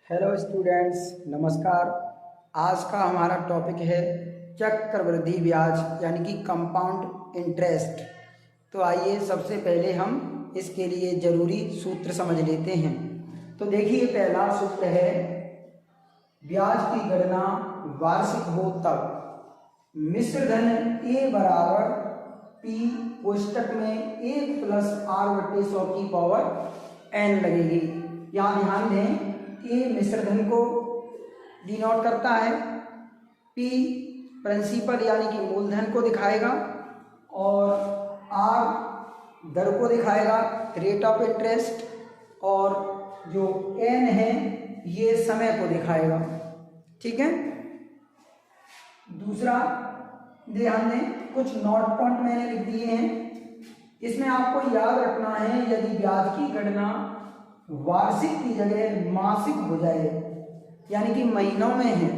Hello students, नमस्कार। आज का हमारा टॉपिक है चक्रवृद्धि ब्याज यानी कि कंपाउंड इंटरेस्ट। तो आइए सबसे पहले हम इसके लिए ज़रूरी सूत्र समझ लेते हैं। तो देखिए, पहला सूत्र है ब्याज की गणना वार्षिक हो तब मिश्र धन ए बराबर पी कोष्टक में 1+r/100 की पावर n लगेगी। यहाँ ध्यान दें, ए मिश्र धन को डिनोट करता है, पी प्रिंसिपल यानी कि मूलधन को दिखाएगा और आर दर को दिखाएगा, रेट ऑफ इंटरेस्ट, और जो एन है ये समय को दिखाएगा। ठीक है। दूसरा ध्यान दें, कुछ नोट पॉइंट मैंने लिख दिए हैं। इसमें आपको याद रखना है, यदि ब्याज की गणना वार्षिक की जगह मासिक हो जाए यानी कि महीनों में है,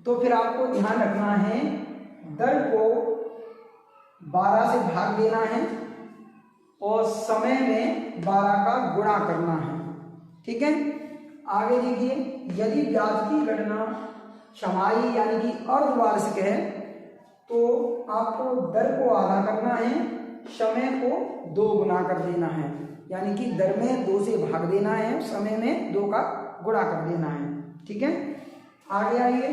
तो फिर आपको ध्यान रखना है दर को 12 से भाग देना है और समय में 12 का गुणा करना है। ठीक है। आगे देखिए, यदि ब्याज की गणना छमाही यानी कि अर्धवार्षिक है तो आपको दर को आधा करना है, समय को 2 गुना कर देना है, यानी कि दर में 2 से भाग देना है, समय में 2 का गुणा कर देना है। ठीक है। आगे आइए,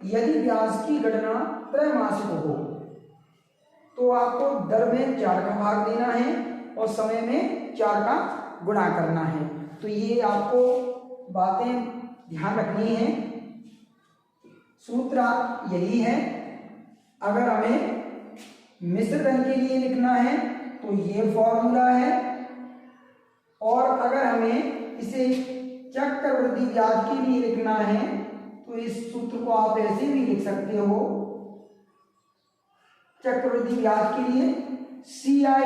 यदि ब्याज की गणना त्रैमासिक हो तो आपको दर में 4 का भाग देना है और समय में 4 का गुणा करना है। तो ये आपको बातें ध्यान रखनी है। सूत्र यही है। अगर हमें मिश्र धन के लिए लिखना है तो ये फॉर्मूला है, और अगर हमें इसे चक्रवृद्धि ब्याज के लिए लिखना है तो इस सूत्र को आप ऐसे भी लिख सकते हो। चक्रवृद्धि ब्याज के लिए CI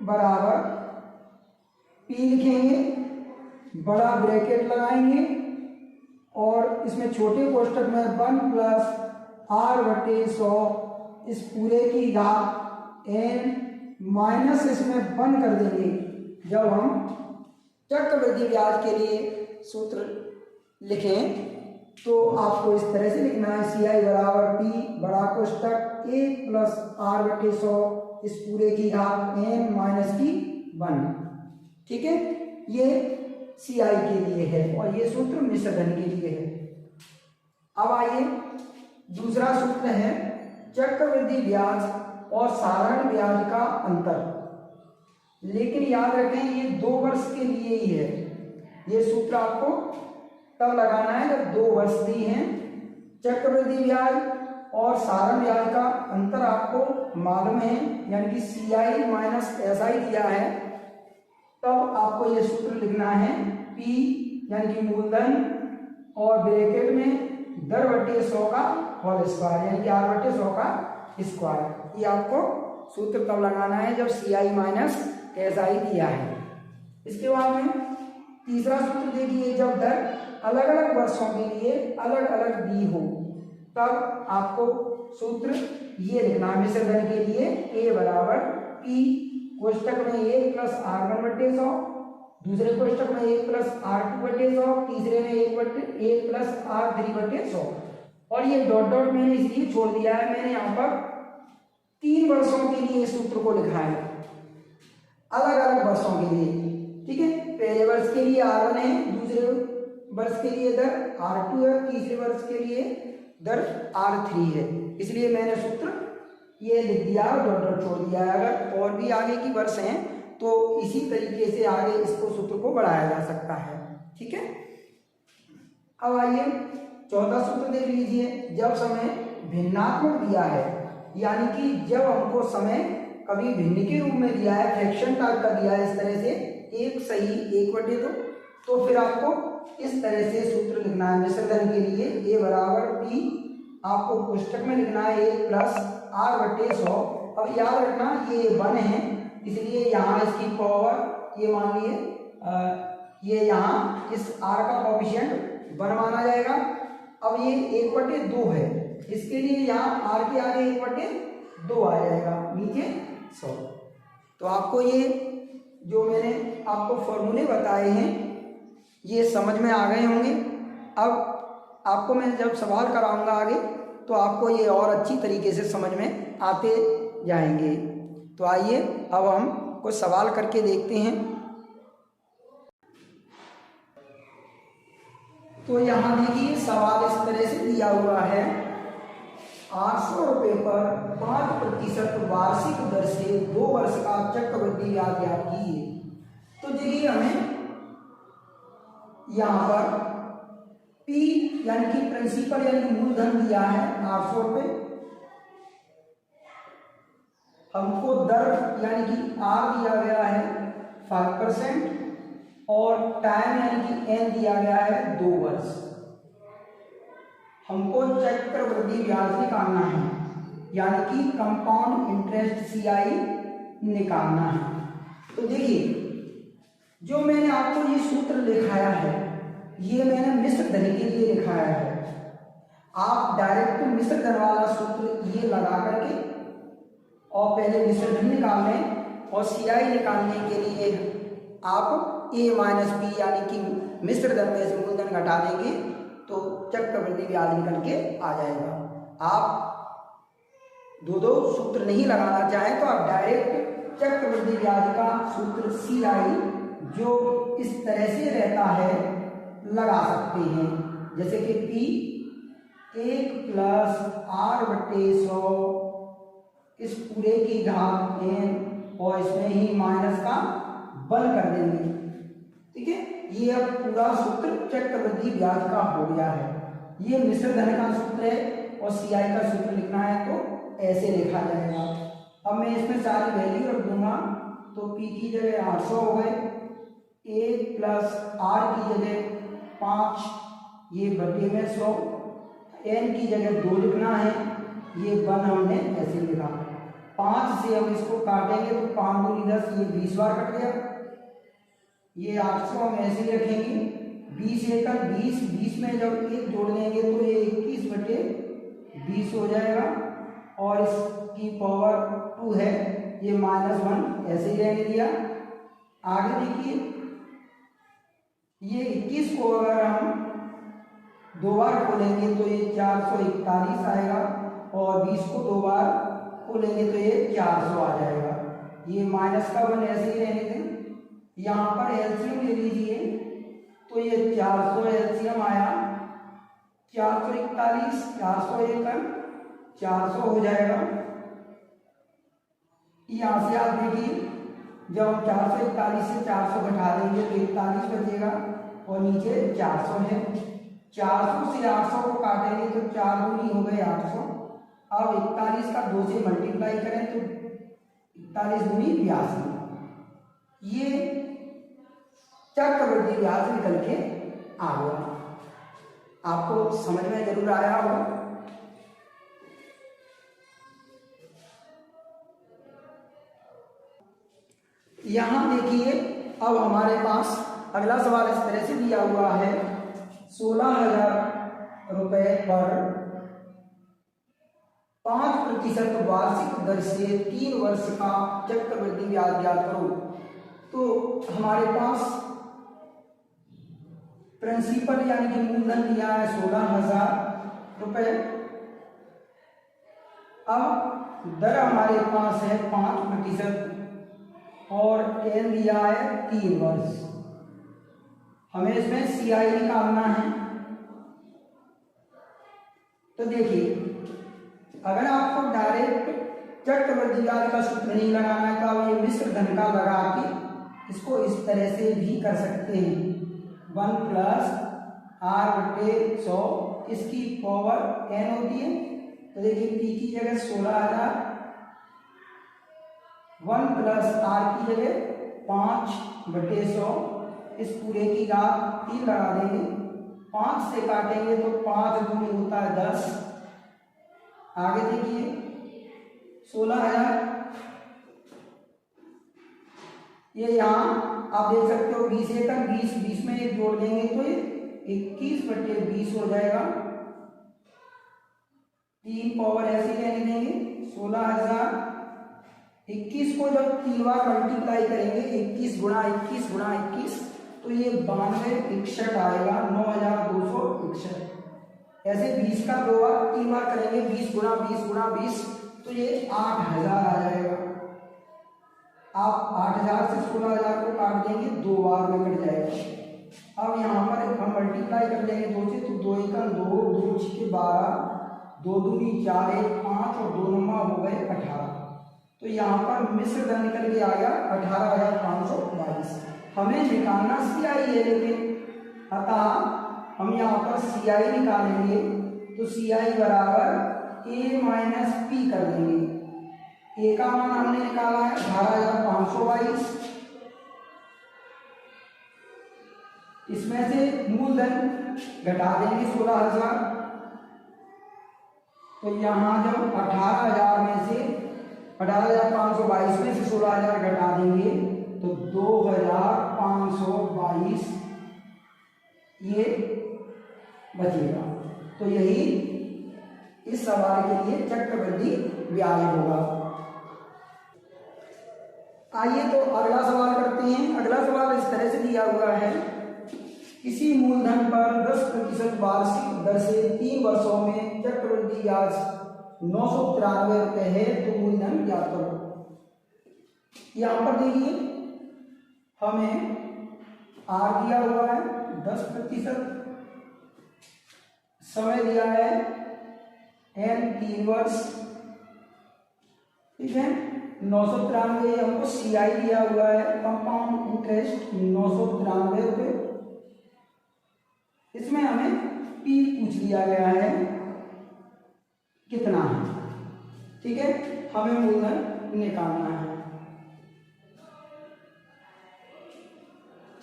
बराबर P लिखेंगे, बड़ा ब्रैकेट लगाएंगे और इसमें छोटे कोष्टक में 1+r/100 इस पूरे की घात n माइनस इसमें 1 कर देंगे। जब हम चक्रवृद्धि ब्याज के लिए सूत्र लिखें तो आपको इस तरह से लिखना है, CI बराबर P बड़ा कोष्टक 1+r/100 इस पूरे की घात n माइनस की 1। ठीक है। ये CI के लिए है और ये सूत्र मिश्र धन के लिए है। अब आइए, दूसरा सूत्र है चक्रवृद्धि ब्याज और साधारण ब्याज का अंतर। लेकिन याद रखें, ये 2 वर्ष के लिए ही है। ये सूत्र आपको तब लगाना है जब 2 वर्ष दी हैं। चक्रवृद्धि ब्याज और साधारण ब्याज का अंतर आपको मालूम है, यानी कि CI माइनस SI दिया है, तब आपको ये सूत्र लिखना है P यानी कि मूलधन और ब्रैकेट में दर/100 का होल स्क्वायर यानी कि r/100 का स्क्वायर। ये आपको सूत्र तब लगाना है जब CI माइनस SI दिया है। इसके बाद में तीसरा सूत्र देखिए, जब दर अलग अलग वर्षों के लिए अलग अलग दी हो तब आपको सूत्र ये लिखना है। मिश्र धन के लिए A बराबर P कोष्टक में 1+r1/100, दूसरे कोष्टक में 1+r2/100, तीसरे में 1+r3/100। और ये डॉट डॉट मैंने इसलिए छोड़ दिया है, मैंने यहाँ पर 3 वर्षों के लिए सूत्र को लिखा है, अलग अलग वर्षों के लिए। ठीक है। पहले वर्ष के लिए R1 है, दूसरे वर्ष के लिए दर R2 है, तीसरे वर्ष के लिए दर R3 है। इसलिए मैंने सूत्र ये लिख दिया, डॉट डॉट छोड़ दिया है। अगर और भी आगे की वर्ष हैं तो इसी तरीके से आगे इसको सूत्र को बढ़ाया जा सकता है। ठीक है। अब आइए, चौथा सूत्र देख लीजिए। जब समय भिन्नात्मक दिया है, यानी कि जब हमको समय कभी भिन्न के रूप में दिया है, फ्रैक्शन टाइप का दिया है, इस तरह से 1 सही 1/2, तो फिर आपको इस तरह से सूत्र लिखना है। मिश्र धन के लिए A बराबर P आपको कोष्टक में लिखना है 1+r/100। अब याद रखना ये 1 है, इसलिए यहाँ इसकी पावर ये मान लिए ये यहाँ इस r का कोएफिशिएंट 1 माना जाएगा। अब ये 1/2 है, इसके लिए यहाँ r के आगे 1/2 आ जाएगा, नीचे 100। तो आपको ये जो मैंने आपको फॉर्मूले बताए हैं ये समझ में आ गए होंगे। अब आपको मैं जब सवाल कराऊंगा आगे तो आपको ये और अच्छी तरीके से समझ में आते जाएंगे। तो आइए अब हम कुछ सवाल करके देखते हैं। तो यहाँ देखिए सवाल इस तरह से दिया हुआ है, 800 रुपये पर 5% वार्षिक दर से 2 वर्ष का चक्रवृद्धि ब्याज ज्ञात कीजिए। तो देखिए हमें यहाँ पर P यानी कि प्रिंसिपल यानी कि मूलधन दिया है 800 रुपये, हमको दर यानी कि R दिया गया है 5% और टाइम यानी कि N दिया गया है 2 वर्ष। हमको चक्रवृद्धि ब्याज निकालना है यानी कि कंपाउंड इंटरेस्ट CI निकालना है। तो देखिए जो मैंने आपको ये सूत्र लिखाया है ये मैंने मिश्र धन के लिए लिखाया है। आप डायरेक्ट मिश्र धन वाला सूत्र ये लगा करके और पहले मिश्र धन निकाल लें और CI निकालने के लिए आप A माइनस B यानी कि मिश्र धन में से मूलधन घटा देंगे तो चक्रवृद्धि ब्याज निकल के आ जाएगा। आप दो सूत्र नहीं लगाना चाहें तो आप डायरेक्ट चक्रवृद्धि ब्याज का सूत्र CI जो इस तरह से रहता है लगा सकते हैं। जैसे कि P 1 प्लस R/100 इस पूरे की घात N और इसमें ही माइनस का 1 कर देंगे। ठीक है, ये अब पूरा सूत्र चक्रवृद्धि ब्याज का हो गया है। ये मिश्र धन का सूत्र है और CI का सूत्र लिखना है तो ऐसे लिखा जाएगा। अब मैं इसमें सारी वैल्यू रख दूंगा तो P की जगह 800 हो गए, 1 प्लस R की जगह 5 ये बटे में 100, N की जगह 2 लिखना है, ये 1 हमने ऐसे लिखा। 5 से हम इसको काटेंगे तो 5 दूनी 10, ये 20 बार कट गया। ये 800 हम ऐसे ही रखेंगे, 20 एकड़ 20, 20 में जब 1 जोड़ देंगे तो ये 21/20 हो जाएगा और इसकी पावर 2 है, ये -1 ऐसे ही रहने दिया। आगे देखिए ये 21 को अगर हम 2 बार खोलेंगे तो ये 441 आएगा और 20 को 2 बार खोलेंगे तो ये 400 आ जाएगा। ये माइनस का 1 ऐसे ही रहने दें। यहाँ पर एलसीएम ले लीजिए तो ये 400 एलसीएम आया, 441 401 400 हो जाएगा। यहाँ से आप देखिए जब हम 441 से 400 घटा देंगे तो 41 बचेगा और नीचे 400 है। 400 से 800 को काटेंगे तो 4 दूनी हो गए 800। अब 41 का 2 से मल्टीप्लाई करें तो 41 दूनी 82। ये चक्रवृद्धि ब्याज निकल के आ गया। आपको समझ में जरूर आया होगा। यहां देखिए अब हमारे पास अगला सवाल इस तरह से दिया हुआ है, 16,000 रुपए पर 5% वार्षिक दर से 3 वर्ष का चक्रवृद्धि ब्याज ज्ञात करो। तो हमारे पास प्रिंसिपल यानी कि मूलधन दिया है 16,000 रुपए। अब दर हमारे पास है 5% और N दिया है 3 वर्ष। हमें इसमें CI निकालना है। तो देखिए अगर आपको डायरेक्ट चक्रवृद्धि ब्याज का सूत्र नहीं लगाना है तो आप ये मिश्र धन का लगा के इसको इस तरह से भी कर सकते हैं, 1 प्लस R/100 इसकी पावर N होती है। तो देखिए P की जगह 16,000, 1 प्लस R की जगह 5/100 इस पूरे की घात 3 लगा देंगे। 5 से काटेंगे तो 5 दूनी होता है 10। आगे देखिए 16,000 ये यहाँ आप देख सकते हो 20 एकड़ 20, 20 में एक जोड़ देंगे तो ये 21/20 हो जाएगा। 3 पावर ऐसे रहने देंगे। 16,000 21 को जब 3 बार मल्टीप्लाई करेंगे 21 गुणा 21 गुणा 21 तो तो ये 9261 आएगा, 9261। ऐसे 20 का 2 बार 3 बार करेंगे, 20 गुणा 20 गुणा 20, तो ये 8000 आ जाएगा। आप 8000 से 16000 को काट देंगे, 2 बार में कट जाएगा। अब यहाँ पर हम मल्टीप्लाई कर लेंगे 2 से, तो 2 एकम 2, 2 छक्के 12, 2 दूनी 4, 1 5 और 2 नम्मा हो गए 18। तो यहाँ पर मिश्र धन निकल के आ गया 18522। हमें निकालना CI है, लेकिन अतः हम यहाँ पर CI निकालेंगे, तो CI बराबर A माइनस P कर देंगे। A का मान हमने निकाला है 18522, इसमें से मूलधन घटा देंगे 16000। तो यहाँ जब 18000 में से 18522 में से 16000 घटा देंगे तो 2522 ये बचेगा। तो यही इस सवाल के लिए चक्रवृद्धि ब्याज होगा। आइए तो अगला सवाल करते हैं। अगला सवाल इस तरह से दिया हुआ है, किसी मूलधन पर 10% वार्षिक दर से 3 वर्षों में चक्रवृद्धि ब्याज 993 रुपये है, तो मूलधन ज्ञात करो। यहाँ पर देखिए हमें R दिया हुआ है 10%, समय दिया है N 3 वर्ष, ठीक है। 993 हमको CI दिया हुआ है, कंपाउंड इंटरेस्ट 993 रुपये। इसमें हमें P पूछ लिया गया है कितना है, ठीक है। हमें मूलधन निकालना है,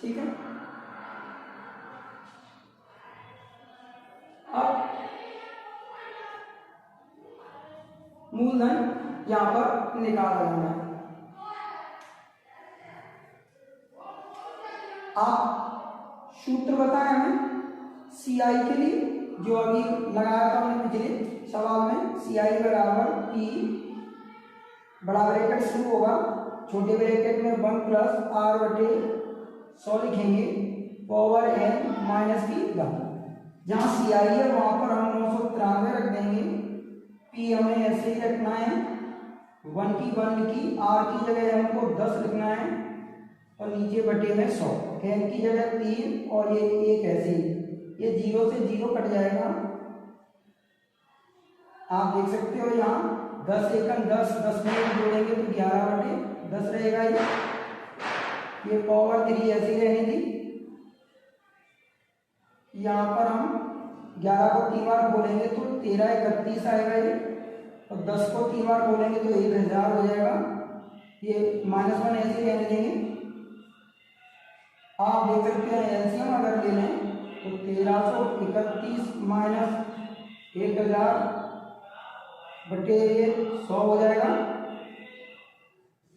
ठीक है। अब मूलधन यहां पर निकाला जाना है। आप सूत्र बताएं हमें CI के लिए, जो अभी लगाया था हमने पिछले सवाल में। CI बराबर P, बड़ा ब्रैकेट शुरू होगा, छोटे ब्रैकेट में 1 प्लस R बटे 100 लिखेंगे, पावर N माइनस P घन। जहाँ CI है वहाँ पर हम 993 रख देंगे, P हमें ऐसे ही रखना है, 1 की 1 लिखी, R की जगह हमको 10 लिखना है और नीचे बटे में 100, N की जगह 3 और ये 1 ऐसे ही, ये 0 से 0 कट जाएगा। आप देख सकते हो यहाँ 10 एकम 10, 10 में जोड़ेंगे तो 11 बटे 10 रहेगा। ये पावर 3 ऐसे ही रहने दी। यहाँ पर हम 11 को 3 बार बोलेंगे तो 13 31 आएगा ये, और 10 को 3 बार बोलेंगे तो 1000 हो जाएगा। ये -1 ऐसे ही रहने देंगे। आप देख सकते हैं एलसीएम अगर ले लें तो 1331 माइनस 1000 बटे 100 हो जाएगा।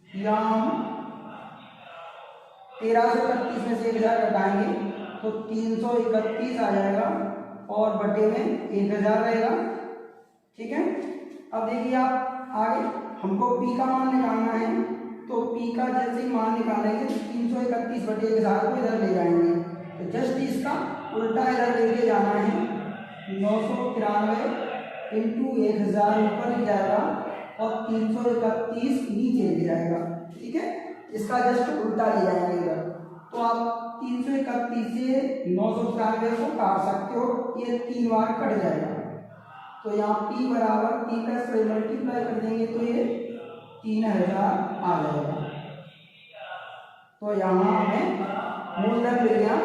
यहाँ हम 1331 में से 1000 घटाएंगे तो 331 आ जाएगा और बटे में 1000 रहेगा, ठीक है। अब देखिए आप आगे हमको P का मान निकालना है, तो P का जैसे ही मान निकालेंगे तो 331 बटे 1000 को इधर ले जाएंगे, तो जस्ट इसका उल्टा इधर लेके जाना है। 993 इंटू 1000 ऊपर ले जाएगा और 331 नीचे ले जाएगा, ठीक है। इसका जस्ट उल्टा ले जाएंगे इधर, तो आप 331 से 993 को काट सकते हो, ये 3 बार कट जाएगा। तो यहाँ P बराबर 3 का से मल्टीप्लाई कर देंगे तो ये 3000 आ जाएगा। तो यहाँ हमें मूलधन मिल गया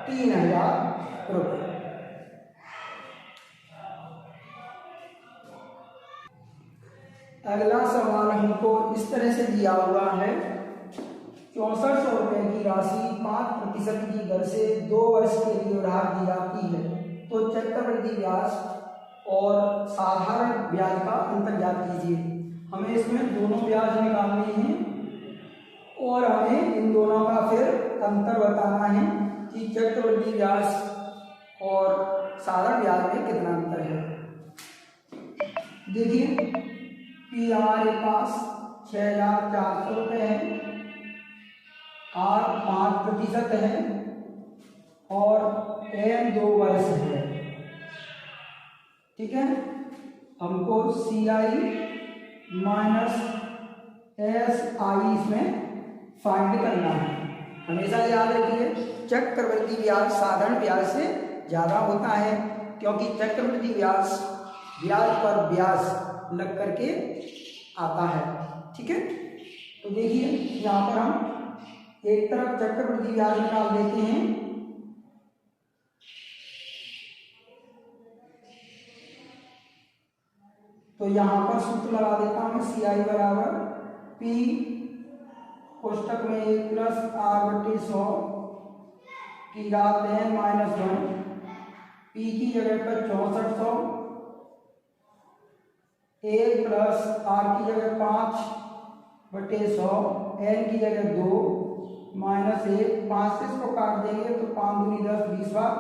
3000 रुपये। अगला सवाल हमको इस तरह से दिया हुआ है, 6400 रुपये की राशि 5% की दर से 2 वर्ष के लिए उधार दी जाती है, तो चक्रवृद्धि ब्याज और साधारण ब्याज का अंतर ज्ञात कीजिए। हमें इसमें दोनों ब्याज निकालने हैं और हमें इन दोनों का फिर अंतर बताना है कि चक्रवृद्धि ब्याज और साधारण ब्याज में कितना अंतर है। देखिए P हमारे पास 6400 रुपये है, R 5% है और n 2 वर्ष है। ठीक है, हमको CI माइनस SI इसमें फाइंड करना है। हमेशा याद रखिए चक्रवृद्धि ब्याज साधारण ब्याज से ज़्यादा होता है, क्योंकि चक्रवृद्धि ब्याज ब्याज पर ब्याज लग करके आता है। ठीक है, तो देखिए यहाँ पर हम एक तरफ चक्रवृद्धि ब्याज निकाल देते हैं, तो यहाँ पर सूत्र लगा देता हूँ CI बराबर P कोष्टक में 1 प्लस R/100 की घात n माइनस 1, P की जगह पर 6400, 1 प्लस R की जगह 5/100, n की जगह 2 माइनस 1, 5 से इसको काट देंगे तो 5 दूनी 10, 20 बार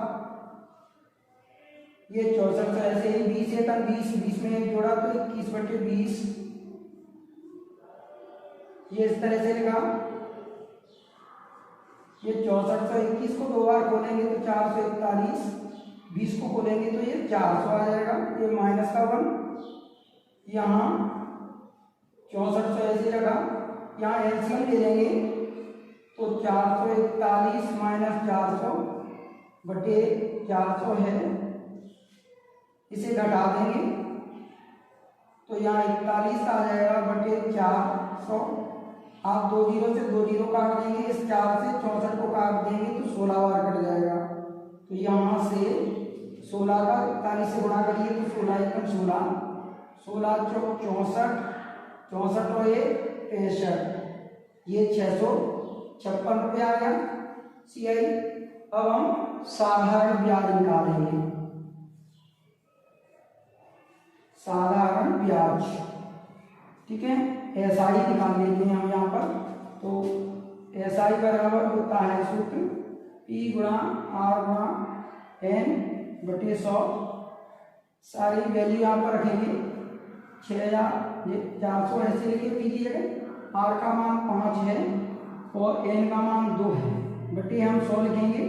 ये 64 से ऐसे ही 20 एक 20, 20 में 1 जोड़ा तो 21/20, ये इस तरह से लिखा। ये 6421 को 2 बार खोलेंगे तो 441, 20 को खोलेंगे तो ये 400 आ जाएगा। ये माइनस का 1 यहाँ 6400 ऐसे लगा, यहाँ एलसीएम ले लेंगे तो 441 माइनस 400/400 है, इसे घटा देंगे तो यहाँ 41 आ जाएगा बटे 400। आप 2 जीरो से 2 जीरो काट देंगे, इस 4 से 64 को काट देंगे तो 16 बार कट जाएगा। तो यहाँ से 16 का 41 से गुणा करिए तो 16 एकम 16, 16 चौक 64, 64 और ये 65, ये 656 रुपये आ गया CI। अब हम साधारण ब्याज निकालेंगे, साधारण ब्याज। ठीक है, SI निकाल लेते हैं हम यहाँ पर, तो SI बराबर होता है सूत्र P गुणा R गुणा n/100, सारी वैल्यू यहाँ पर रखेंगे। 6400 ऐसे लिखिए P की जगह, R का मान 5 है और n का मान 2 है, बटे हम 100 लिखेंगे,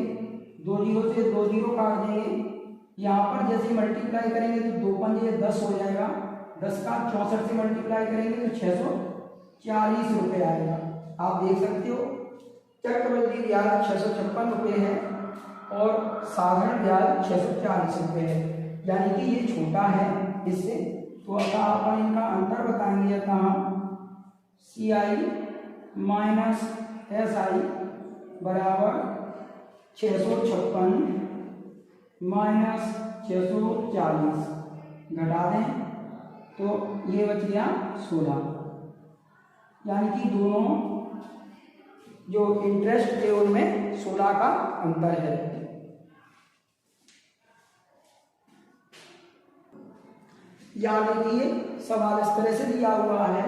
2 जीरो से 2 जीरो काट देंगे। यहाँ पर जैसे मल्टीप्लाई करेंगे तो 2 पंजे 10 हो जाएगा, 10 का 64 से मल्टीप्लाई करेंगे तो 640 रुपये आएगा। आप देख सकते हो चक्रवृद्धि ब्याज 656 रुपये है और साधारण ब्याज 640 रुपये है, यानी कि ये छोटा है इससे। तो अगर आप इनका अंतर बताएंगे कहाँ, CI माइनस SI बराबर 656 माइनस 640, घटा दें तो ये बच गया 16, यानी कि दोनों जो इंटरेस्ट थे उनमें 16 का अंतर है। याद रखिए सवाल इस तरह से दिया हुआ है,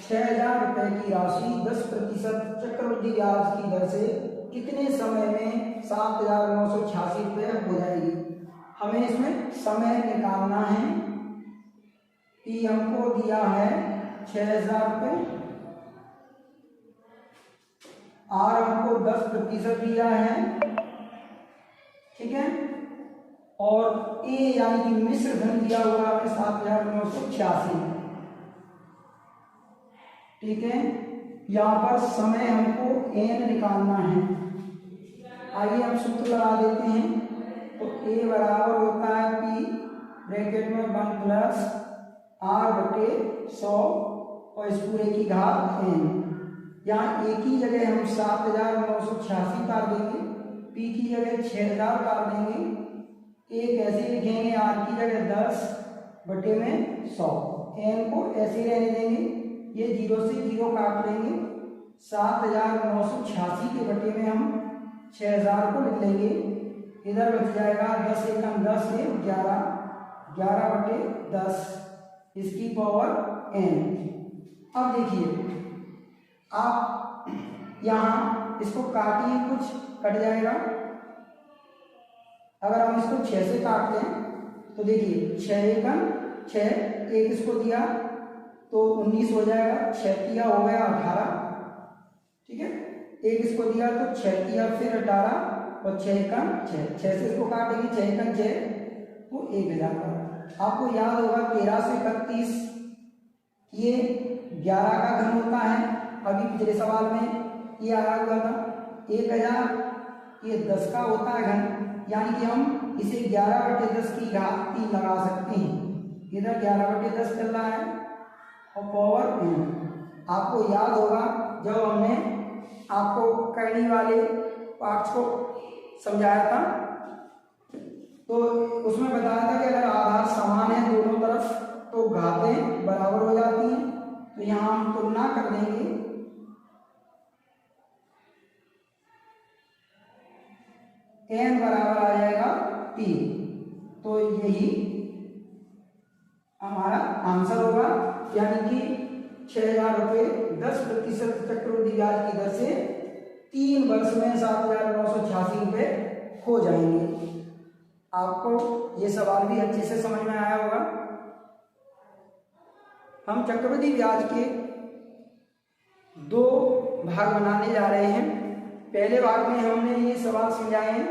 6000 रुपये की राशि 10% चक्रवृद्धि ब्याज की दर से कितने समय में 7986 रुपये हो जाएगी। हमें इसमें समय निकालना है कि हमको दिया है 6000 रुपये, R हमको 10% दिया है। ठीक है, और A यानी कि मिश्र धन दिया हुआ है 7986। ठीक है, यहाँ पर समय हमको n निकालना है। आइए हम सूत्र लगा देते हैं, तो A बराबर होता है P ब्रैकेट में 1 प्लस R/100 और इस पूरे की घात n। यहाँ A की जगह हम 7986 काट देंगे, P की जगह 6000 काट देंगे, A कैसे लिखेंगे, R की जगह 10/100, n को ऐसे रहने देंगे, ये 0 से 0 काट लेंगे, 7986 के बटे में हम 6000 को लिख लेंगे, इधर बच जाएगा 10 एकम 10 से 11, 11/10 इसकी पावर n। अब देखिए आप यहाँ इसको काटिए, कुछ कट जाएगा। अगर हम इसको 6 से काट लें तो देखिए 6 एकम 6, एक इसको दिया तो 19 हो जाएगा, 6 किया हो गया 18। ठीक है, एक इसको दिया तो 6 किया फिर 18, और 6 का 6, 6 से इसको काटेंगे, 6 का 6 तो 1000 का। आपको याद होगा 1331 ये 11 का घन होता है, अभी पिछले सवाल में ये आया हुआ था। 1000 ये 10 का होता है घन, यानी कि हम इसे 11/10 की घात 3 लगा सकते हैं। इधर 11/10 चल रहा है और पावर n। आपको याद होगा जब हमने आपको करनी वाले पार्ट्स को समझाया था तो उसमें बताया था कि अगर आधार समान है दोनों तरफ तो घातें बराबर हो जाती हैं। तो यहाँ हम तुलना कर देंगे, n बराबर आ जाएगा 3, तो यही हमारा आंसर होगा, यानी कि 6000 रुपये 10% चक्रवृद्धि ब्याज की दर से 3 वर्ष में 7986 रुपये हो जाएंगे। आपको ये सवाल भी अच्छे से समझ में आया होगा। हम चक्रवृद्धि ब्याज के 2 भाग बनाने जा रहे हैं। पहले भाग में हमने ये सवाल समझाए हैं,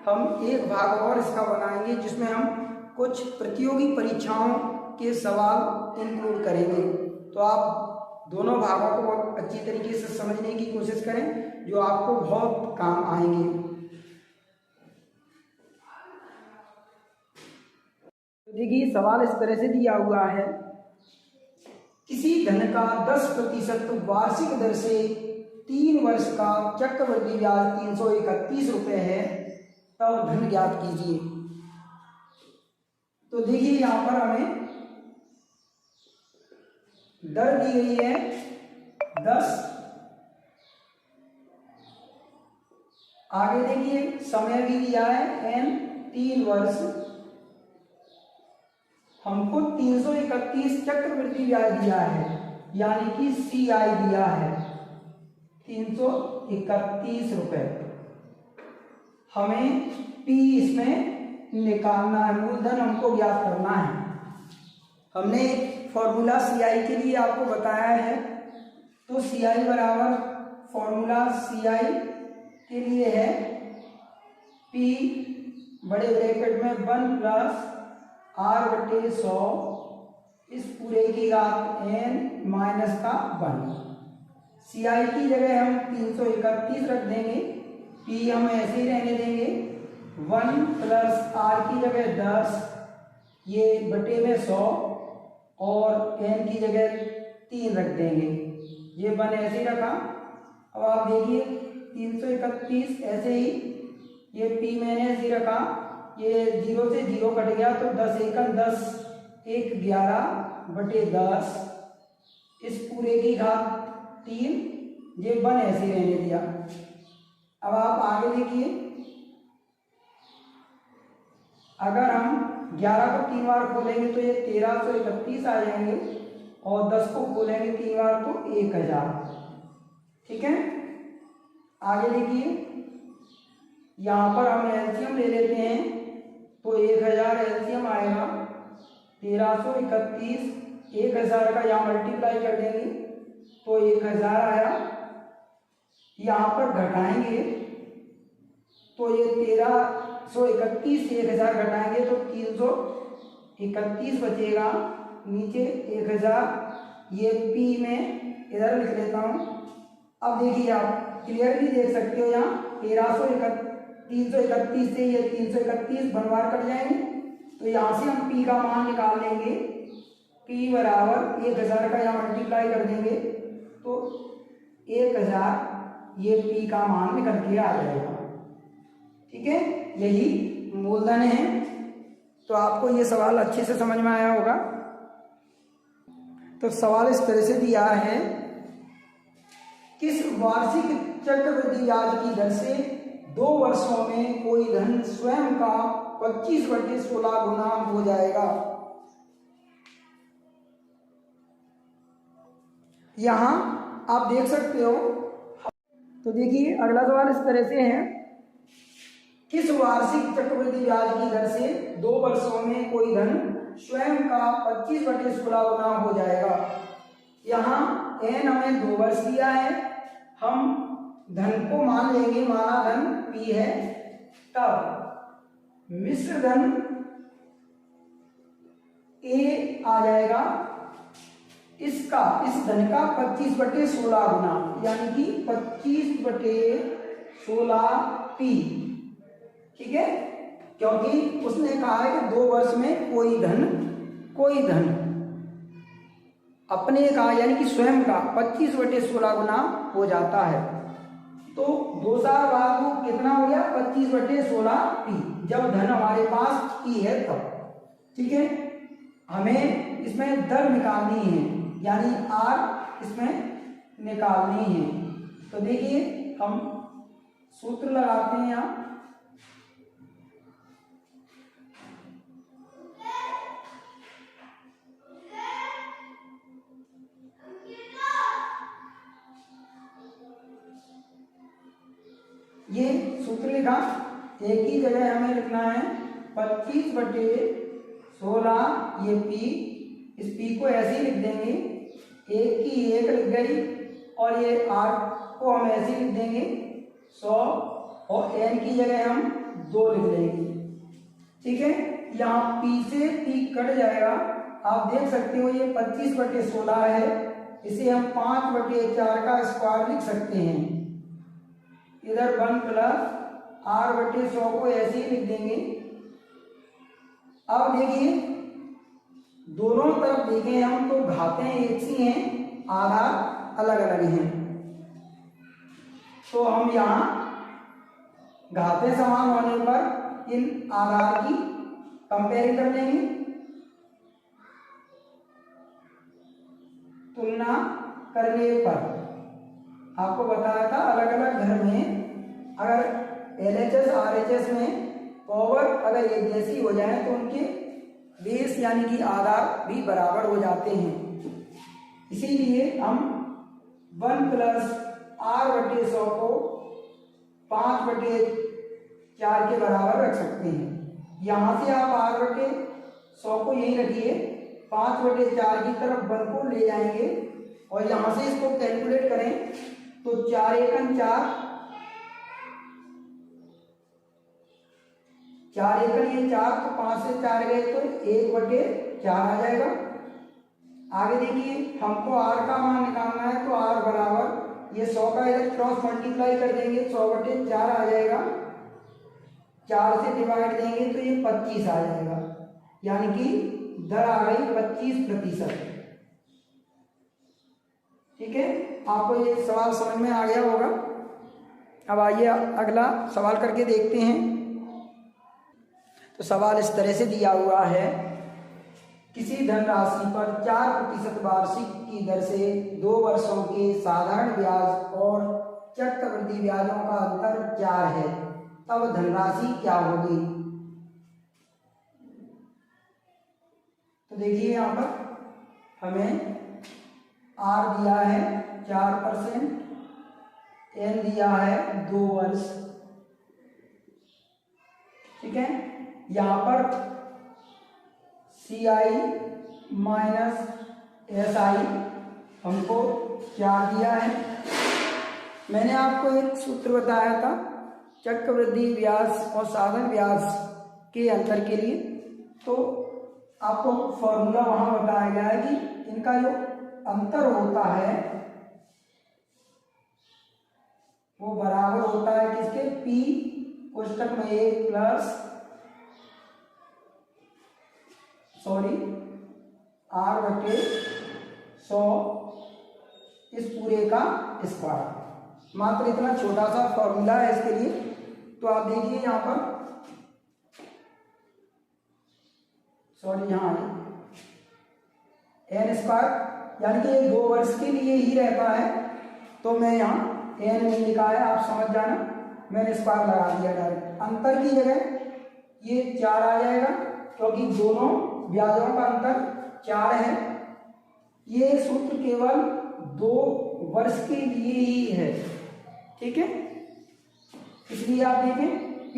हम एक भाग और इसका बनाएंगे जिसमें हम कुछ प्रतियोगी परीक्षाओं के सवाल इंक्लूड करेंगे। तो आप दोनों भागों को बहुत अच्छी तरीके से समझने की कोशिश करें, जो आपको बहुत काम आएंगे। तो देखिए सवाल इस तरह से दिया हुआ है, किसी धन का 10% वार्षिक दर से 3 वर्ष का चक्रवृद्धि ब्याज 331 रुपये है, तब धन ज्ञात कीजिए। तो देखिए यहां पर हमें दर दी गई है 10, आगे देखिए समय भी दिया है n 3 वर्ष, हमको 331 चक्रवृद्धि ब्याज दिया है, यानी कि CI दिया है 331 रुपये। हमें P इसमें निकालना है, मूलधन हमको ज्ञात करना है। हमने फॉर्मूला CI के लिए आपको बताया है, तो CI बराबर फॉर्मूला CI के लिए है P बड़े ब्रैकेट में 1 प्लस R/100 इस पूरे की घात n माइनस का 1। CI की जगह हम 331 रख देंगे, P हम ऐसे ही रहने देंगे, 1 प्लस R की जगह 10 ये बटे में 100 और n की जगह 3 रख देंगे, ये 1 ऐसे ही रखा। अब आप देखिए 331 ऐसे ही, ये P मैंने ऐसे ही रखा, ये 0 से 0 कट गया तो 10 × 10 1 11/10 इस पूरे की घात 3, ये 1 ऐसे ही रहने दिया। अब आप आगे देखिए, अगर हम 11 को 3 बार खोलेंगे तो ये 1331 आ जाएंगे और 10 को खोलेंगे 3 बार तो 1000। ठीक है, आगे देखिए यहाँ पर हम एलसीएम ले लेते हैं, तो 1000 एलसीएम आएगा, 1331 1000 का यहाँ मल्टीप्लाई कर देंगे तो 1000 आया। यहाँ पर घटाएंगे तो ये 1331 से 1000 घटाएंगे तो 331 बचेगा, नीचे 1000, ये P में इधर लिख लेता हूँ। अब देखिए आप क्लियरली देख सकते हो, यहाँ 331 से ये 331 बनवार कट जाएंगे, तो यहाँ से हम P का मान निकाल लेंगे। P बराबर 1000 का यहाँ मल्टीप्लाई कर देंगे तो 1000, ये P का मान निकल के आ जाएगा। ठीक है, यही मूलधन है। तो आपको ये सवाल अच्छे से समझ में आया होगा। तो सवाल इस तरह से दिया है, किस वार्षिक चक्रवृद्धि ब्याज की दर से 2 वर्षों में कोई धन स्वयं का 25/16 गुना हो जाएगा। यहां आप देख सकते हो। तो देखिए अगला सवाल इस तरह से है, किस वार्षिक चक्रवृद्धि ब्याज की दर से 2 वर्षों में कोई धन स्वयं का 25/16 गुना हो जाएगा। यहाँ n हमें 2 वर्ष दिया है, हम धन को मान लेंगे, माना धन P है, तब मिश्र धन ए आ जाएगा इसका, इस धन का 25/16 गुना, यानी कि 25/16 पी। ठीक है, क्योंकि उसने कहा है कि 2 वर्ष में कोई धन अपने का यानी कि स्वयं का 25/16 गुना हो जाता है। तो 2 साल बाद वो कितना हो गया 25/16 पी, जब धन हमारे पास पी है तब। ठीक है, हमें इसमें दर निकालनी है, यानी आर इसमें निकालनी है। तो देखिए हम सूत्र लगाते हैं यहाँ। ये सूत्र लिखा, एक ही जगह हमें लिखना है 25/16 ये पी, इस पी को ऐसे ही लिख देंगे, एक की एक लिख गई, और ये आर को हम ऐसे ही लिख देंगे 100, और एन की जगह हम 2 लिख देंगे। ठीक है, यहाँ पी से पी कट जाएगा, आप देख सकते हो ये 25/16 है, इसे हम 5/4 का स्क्वायर लिख सकते हैं। इधर 1 प्लस r/100 को ऐसे ही लिख देंगे। अब देखिए दोनों तरफ देखें हम तो घातें एक सी हैं, आधार अलग अलग हैं, तो हम यहाँ घातें समान होने पर इन आधार की कंपेयरिंग कर लेंगे, तुलना करने पर। आपको बताया था अलग अलग घर में अगर LHS RHS में पावर अगर एक जैसी हो जाए तो उनके बेस यानी कि आधार भी बराबर हो जाते हैं। इसीलिए हम 1 प्लस r/100 को 5/4 के बराबर रख सकते हैं। यहाँ से आप r/100 को यही रखिए, 5/4 की तरफ 1 को ले जाएंगे और यहाँ से इसको कैलकुलेट करें तो 4 एकम 4, 4 एकम ये 4, तो 5 से 4 गए तो 1/4 आ जाएगा। आगे देखिए हमको r का मान निकालना है, तो r बराबर ये 100 का इधर क्रॉस मल्टीप्लाई कर देंगे, 100/4 आ जाएगा, 4 से डिवाइड देंगे तो ये 25 आ जाएगा, यानी कि दर आ गई 25%। ठीक है, आपको ये सवाल समझ में आ गया होगा। अब आइए अगला सवाल करके देखते हैं। तो सवाल इस तरह से दिया हुआ है, किसी धनराशि पर 4% वार्षिक की दर से 2 वर्षों के साधारण ब्याज और चक्रवृद्धि ब्याजों का अंतर 4 है, तब धनराशि क्या होगी। तो देखिए यहाँ पर हमें R दिया है 4%, N दिया है 2 वर्ष। ठीक है, यहाँ पर CI माइनस SI हमको 4 दिया है। मैंने आपको एक सूत्र बताया था चक्रवृद्धि ब्याज और साधन ब्याज के अंतर के लिए, तो आपको फॉर्मूला वहां बताया गया है कि इनका जो अंतर होता है वो बराबर होता है किसके, P कोष्टक में 1 प्लस R/100 इस पूरे का स्क्वायर। मात्र इतना छोटा सा फॉर्मूला है इसके लिए। तो आप देखिए यहाँ पर यहाँ n स्क्वायर यानी कि ये 2 वर्ष के लिए ही रहता है, तो मैं यहाँ n नहीं लिखा है, आप समझ जाना, मैंने स्क्वायर लगा दिया डायरेक्ट। अंतर की जगह ये 4 आ जाएगा क्योंकि दोनों ब्याजों का अंतर 4 है। ये सूत्र केवल 2 वर्ष के लिए ही है। ठीक है, इसलिए आप देखें P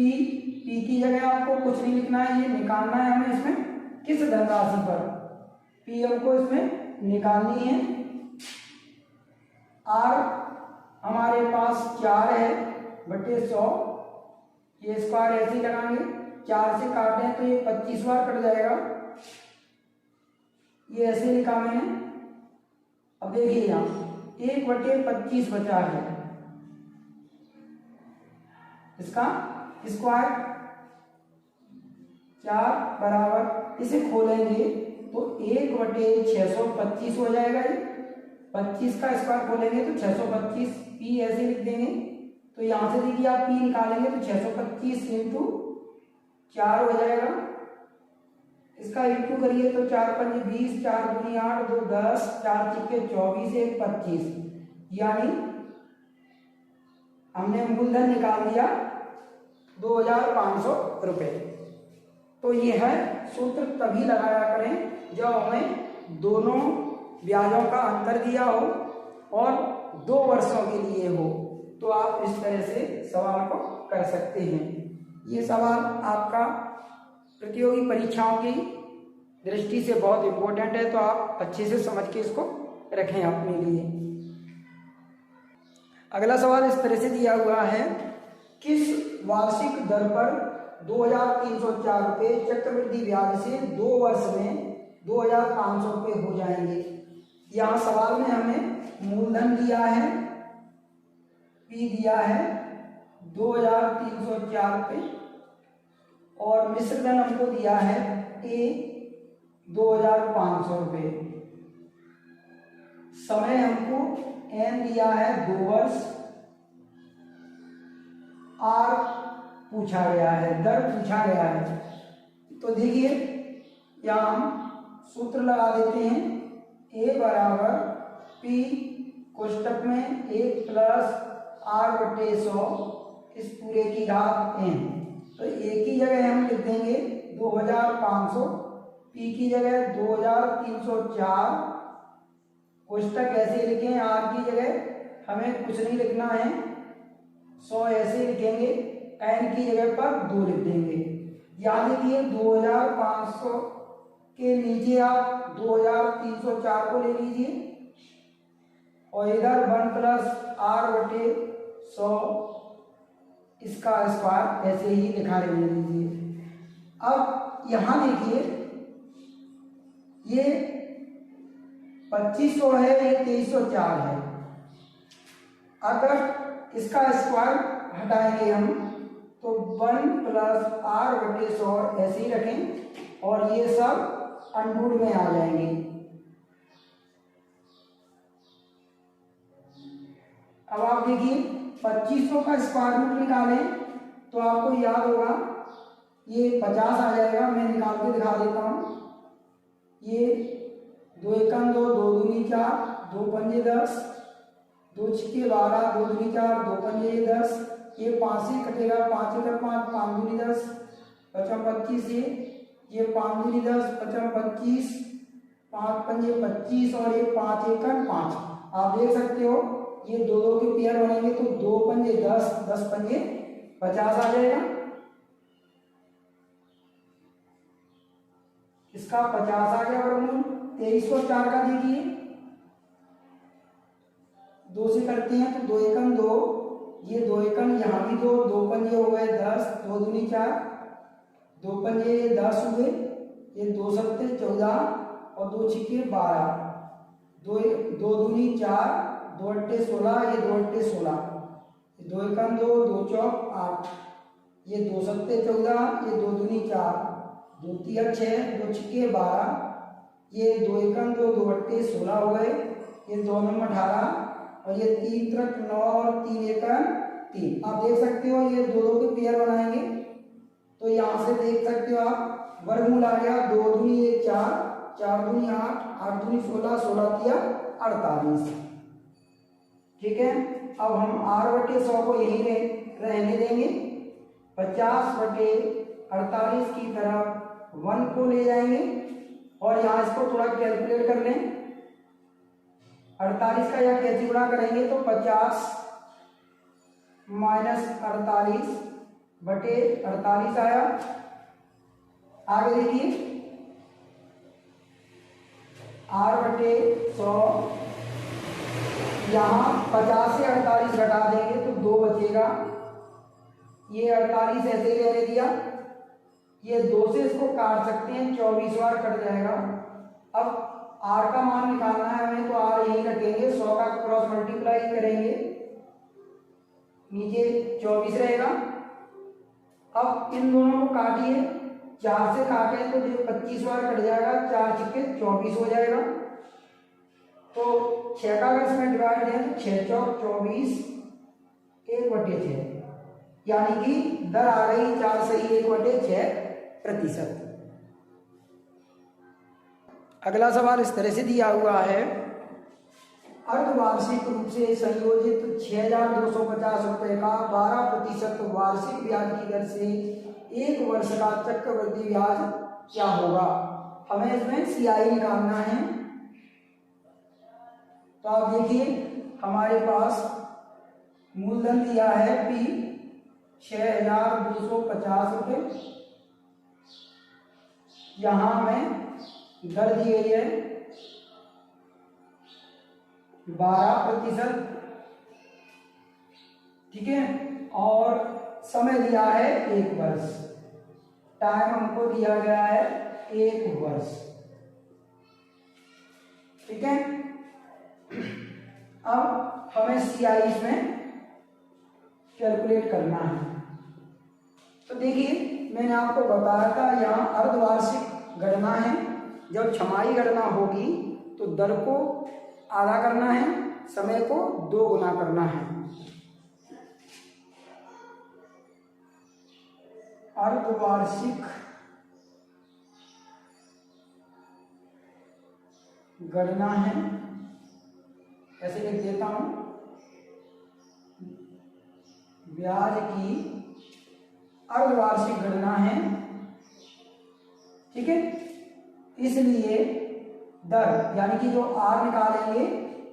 की जगह आपको कुछ नहीं लिखना है, ये निकालना है हमें इसमें किस धनराशि पर, P हमको इसमें निकालनी है। R हमारे पास 4 है बटे 100, ये स्क्वायर ऐसे ही लगाएंगे, 4 से काटे हैं तो ये 25 बार कट जाएगा, ये ऐसे लिखा मैंने। अब देखिए यहाँ 1/25 बचा है, इसका स्क्वायर 4 बराबर, इसे खोलेंगे तो 1/625 हो जाएगा। ये 25 का स्क्वायर खोलेंगे तो 625, पी ऐसे लिख देंगे। तो यहाँ से देखिए आप पी निकालेंगे तो 625 इंटू 4 हो जाएगा। इसका इंटू करिए तो 4 पंजे 20, 4 दूनी 8, 2 10, 4 चिक्के 24, 1 25, यानी हमने मूलधन निकाल दिया 2500 रुपये। तो ये है सूत्र, तभी लगाया करें जब हमें दोनों ब्याजों का अंतर दिया हो और 2 वर्षों के लिए हो, तो आप इस तरह से सवाल को कर सकते हैं। ये सवाल आपका प्रतियोगी परीक्षाओं की दृष्टि से बहुत इम्पोर्टेंट है, तो आप अच्छे से समझ के इसको रखें अपने लिए। अगला सवाल इस तरह से दिया हुआ है, किस वार्षिक दर पर 2304 रुपये चक्रवृद्धि ब्याज से 2 वर्ष में 2500 रुपये हो जाएंगे। यहाँ सवाल में हमें मूलधन दिया है, पी दिया है 2304 रुपये, और मिश्र धन हमको दिया है ए 2500 रुपये। समय हमको एन दिया है 2 वर्ष, आर पूछा गया है, दर पूछा गया है। तो देखिए यहाँ हम सूत्र लगा देते हैं, ए बराबर पी कोष्टक में 1 प्लस r/100 इस पूरे की घात n। तो ए की जगह हम लिख देंगे 2500, पी की जगह 2304, कोष्टक ऐसे लिखें, आर की जगह हमें कुछ नहीं लिखना है, 100 ऐसे लिखेंगे, एन की जगह पर 2 लिख देंगे। याद रखिए 2500 के नीचे आप 2304 को ले लीजिए और इधर 1 प्लस r/100 इसका स्क्वायर ऐसे ही लिखा रहने दीजिए। अब यहाँ देखिए ये 2500 है, ये 2304 है। अगर इसका स्क्वायर हटाएंगे हम तो 1 प्लस r/100 ऐसे ही रखें और ये सब अंडूर में आ जाएंगे। अब आप देखिए 2500 का स्क्वायर रूट निकालें तो आपको याद होगा ये 50 आ जाएगा। मैं निकाल के दिखा देता हूँ। ये 2 एकम 2, 2 दूनी 4, 2 पंजे 10, 2 छिक्के 12, 2 दूनी 4, 2 पंजे 10, ये 5 से कटेगा, 5 एकम 5, 5 दूनी 10, 5 25, ये 5 दूनी 10, 5 25, 5 पंजे 25 और ये 5 एकम 5। आप देख सकते हो ये 2 के पेयर बनेंगे तो 2 पंजे 10, 10 पंजे 50 आ जाएगा। इसका 50 आ गया वर्गमूल। 2304 का देखिए 2 से करते हैं तो 2 एकम 2, ये 2 एकम यहाँ भी 2, 2 पंजे हो गए 10, 2 दूनी 4, 2 पंजे 10 हुए, ये 2 सत्ते 14 और 2 छिक्के 12, 2 दूनी 4, 2 अट्टे 16, ये 2 अट्टे 16, 2 एकम 2, 2 चौक 8, ये 2 सत्ते 14, ये 2 दूनी 4, 2 तिया 6, 2 छिक्के 12, ये 2 एकम 2, 2 अट्टे 16 हो गए, ये 2 नंबर 18 और ये 3 त्रिक 9 और 3 एकम 3। आप देख सकते हो ये 2 के पेयर बनाएंगे तो यहाँ से देख सकते हो आप वर्गमूल आ गया 2 दूनी 1 4, 4 दूनी 8, 8 दूनी 16, 16 तिया 48। ठीक है, अब हम r/100 को यही रहने देंगे। 50/48 की तरफ 1 को ले जाएंगे और यहाँ इसको थोड़ा कैलकुलेट कर लें। 48 का यहाँ कैसे गुणा करेंगे तो 50 माइनस 48/48 आया। आगे देखिए r/100 यहाँ 50 से 48 घटा देंगे तो 2 बचेगा, ये 48 ऐसे ही रहने दिया। ये 2 से इसको काट सकते हैं, 24 बार कट जाएगा। अब r का मान निकालना है हमें, तो r यही रखेंगे, 100 का क्रॉस मल्टीप्लाई करेंगे, नीचे 24 रहेगा। अब इन दोनों को काटिए, 4 से काटें तो जो 25 बार कट जाएगा, 4 छिक्के 24 हो जाएगा। तो 6 का अगर इसमें डिवाइड दें तो 6 चौक 24, 1/6, यानी कि दर आ गई 4 सही 1/6%। अगला सवाल इस तरह से दिया हुआ है, अर्धवार्षिक रूप से संयोजित 6,250 रुपए का 12% वार्षिक ब्याज की दर से 1 वर्ष का चक्रवृद्धि ब्याज क्या होगा। हमें इसमें CI निकालना है। तो आप देखिए हमारे पास मूलधन दिया है P 6,250 रुपये, यहां हमें दर दी गई है 12%, ठीक है, और समय दिया है 1 वर्ष, टाइम हमको दिया गया है 1 वर्ष, ठीक है। अब हमें CI इसमें कैलकुलेट करना है। तो देखिए मैंने आपको बताया था यहाँ अर्धवार्षिक गणना है, जब छमाही गणना होगी तो दर को आधा करना है, समय को 2 गुना करना है। अर्धवार्षिक गणना है, ऐसे लिख देता हूं, ब्याज की अर्धवार्षिक गणना है, ठीक है। इसलिए दर यानी कि जो R निकालेंगे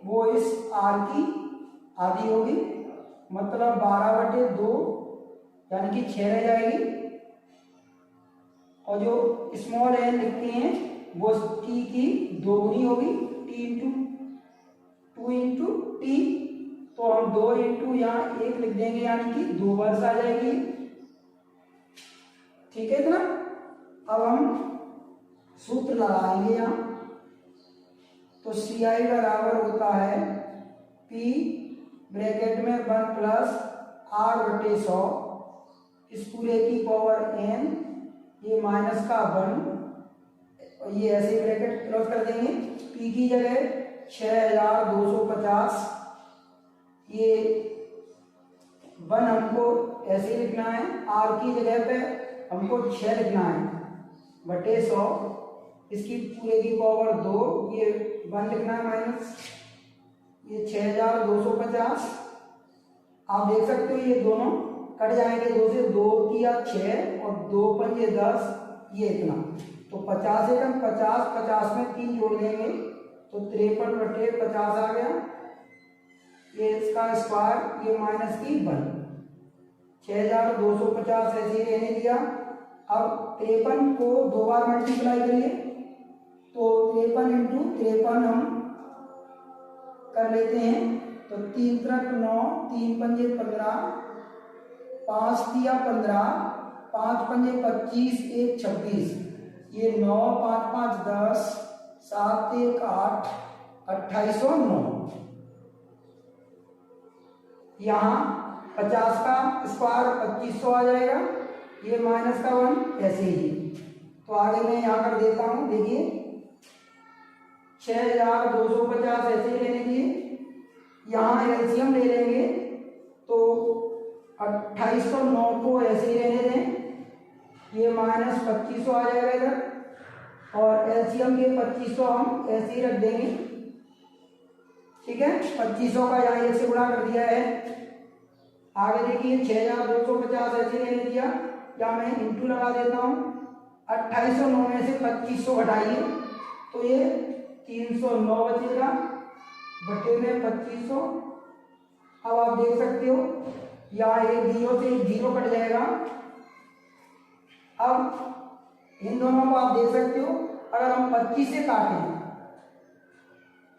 वो इस R की आधी होगी, मतलब 12/2 यानी कि 6 रह जाएगी, और जो स्मॉल n लिखते हैं वो t की 2 गुनी होगी, t इंटू t, तो हम 2 इंटू यहाँ 1 लिख देंगे, यानी कि 2 वर्ष आ जाएगी, ठीक है इतना। अब हम सूत्र लगाएंगे यहाँ, तो CI बराबर होता है P ब्रैकेट में 1 प्लस R/100, इस पूरे की पावर n, ये माइनस का 1, और ये ऐसे ब्रैकेट क्लोज कर देंगे। P की जगह 6,250, ये 1 हमको ऐसे लिखना है, R की जगह पे हमको 6 लिखना है, बटे 100, इसकी पूरे की पावर 2, ये 1 लिखना है माइनस, ये 6,250। आप देख सकते हो ये दोनों कट जाएंगे, 2 से 2 किया 6 और 2 पंजे 10, ये इतना, तो 50 एकम 50, 50 में 3 जोड़ देंगे तो 53/50 आ गया, ये इसका स्क्वायर, ये माइनस की 1, 6,250 ऐसे ही रहने दिया। अब 53 को 2 बार मल्टीप्लाई करिए, तो 53 इंटू 53 हम कर लेते हैं, तो 3 त्रिक 9, 3 पंजे 15, 5 तिया 15, 5 पंजे 25, 1 26, ये 9, 5 5 10, 7 1 8, 2809। यहाँ 50 का स्क्वायर 2500 आ जाएगा, ये माइनस का 1 ऐसे ही। तो आगे मैं यहाँ कर देता हूँ, देखिए 6,250 ऐसे ही लेने दिए, यहाँ एलसीएम ले लेंगे तो 2809 को ऐसे ही रहने दें, ये माइनस 2500 आ जाएगा इधर, और एलसीएम के 2500 हम ऐसे ही रख देंगे, ठीक है। 2500 का यहाँ 1 से गुणा कर दिया है। आगे देखिए 6,250 ऐसे रहने दिया, या मैं इंटू लगा देता हूँ, 2809 में से 2500 घटाइए तो ये 309 बचेगा, बटे में 2500। अब आप देख सकते हो यहाँ एक 0 से 0 कट जाएगा। अब इन दोनों को आप देख सकते हो, अगर हम 25 से काटें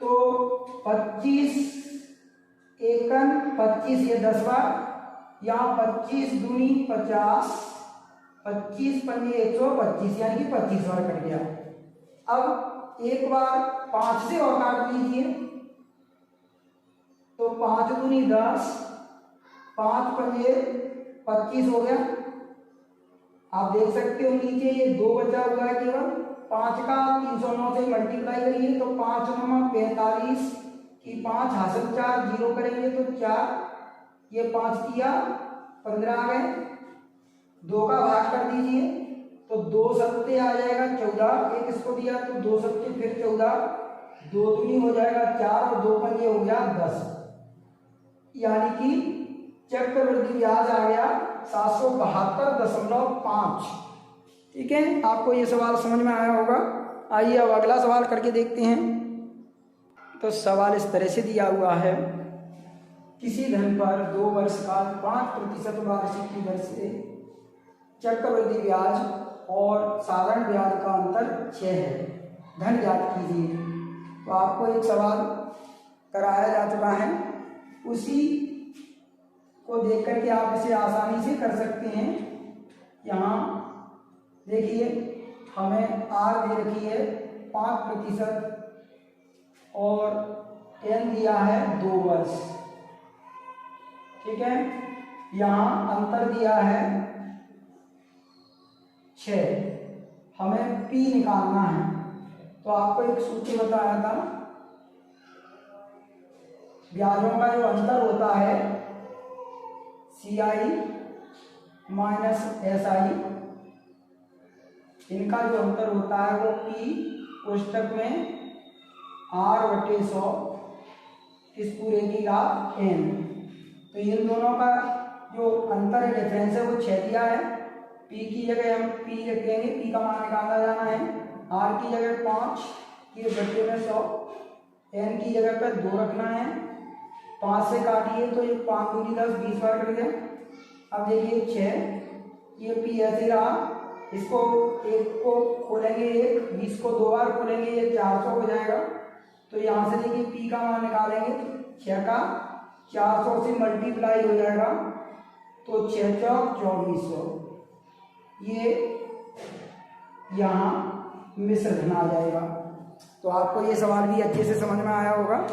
तो 25 एकन 25, ये 10 बार, यहाँ 25 दूनी 50, 25 पंजे 125, यानी कि 25 बार कट गया। अब एक बार 5 से और काट लीजिए, तो 5 दूनी 10, 5 पंजे 25 हो गया। आप देख सकते हो नीचे ये 2 बचा हुआ है केवल। 5 का 309 से मल्टीप्लाई करिए तो 5 9 45 की 5 हासिल 4, 0 करेंगे तो 4, ये 5 किया 15 आ गए। 2 का भाग कर दीजिए तो 2 सत्ते आ जाएगा 14, एक इसको दिया तो 2 सत्ते फिर 14, 2 दूनी हो जाएगा 4 और 2 पंजे हो गया 10, यानी कि चक्रवृद्धि ब्याज आ गया 772.5। ठीक है, आपको ये सवाल समझ में आया होगा। आइए अब अगला सवाल करके देखते हैं। तो सवाल इस तरह से दिया हुआ है, किसी धन पर 2 वर्ष काल 5% वार्षिक की दर से चक्रवृद्धि ब्याज और साधारण ब्याज का अंतर 6 है, धन ज्ञात कीजिए। तो आपको एक सवाल कराया जा चुका है, उसी को देख करके आप इसे आसानी से कर सकते हैं। यहाँ देखिए हमें आर दे रखी है 5% और एन दिया है 2 वर्ष। ठीक है, यहाँ अंतर दिया है 6, हमें पी निकालना है। तो आपको एक सूत्र बताया था, ब्याजों का जो अंतर होता है CI माइनस SI, इनका जो अंतर होता है वो P कोष्टक में R/100 इस पूरे की घात n। तो इन दोनों का जो अंतर है, डिफरेंस है, वो 6 दिया है। P की जगह हम P रखेंगे, P का मान निकाला जाना है। R की जगह 5 के बट्टे में 100, n की जगह पर 2 रखना है। 5 से काटिए तो ये 5 दूनी 10, 20 बार कट गया। अब देखिए 6, ये P ऐसे रहा, इसको 1 को खोलेंगे 1, 20 को 2 बार खोलेंगे, ये 400 हो जाएगा। तो यहाँ से देखिए P का मान निकालेंगे तो 6 का 400 से मल्टीप्लाई हो जाएगा, तो 6 चौक 2400, ये यहाँ मिश्र धन आ जाएगा। तो आपको ये सवाल भी अच्छे से समझ में आया होगा।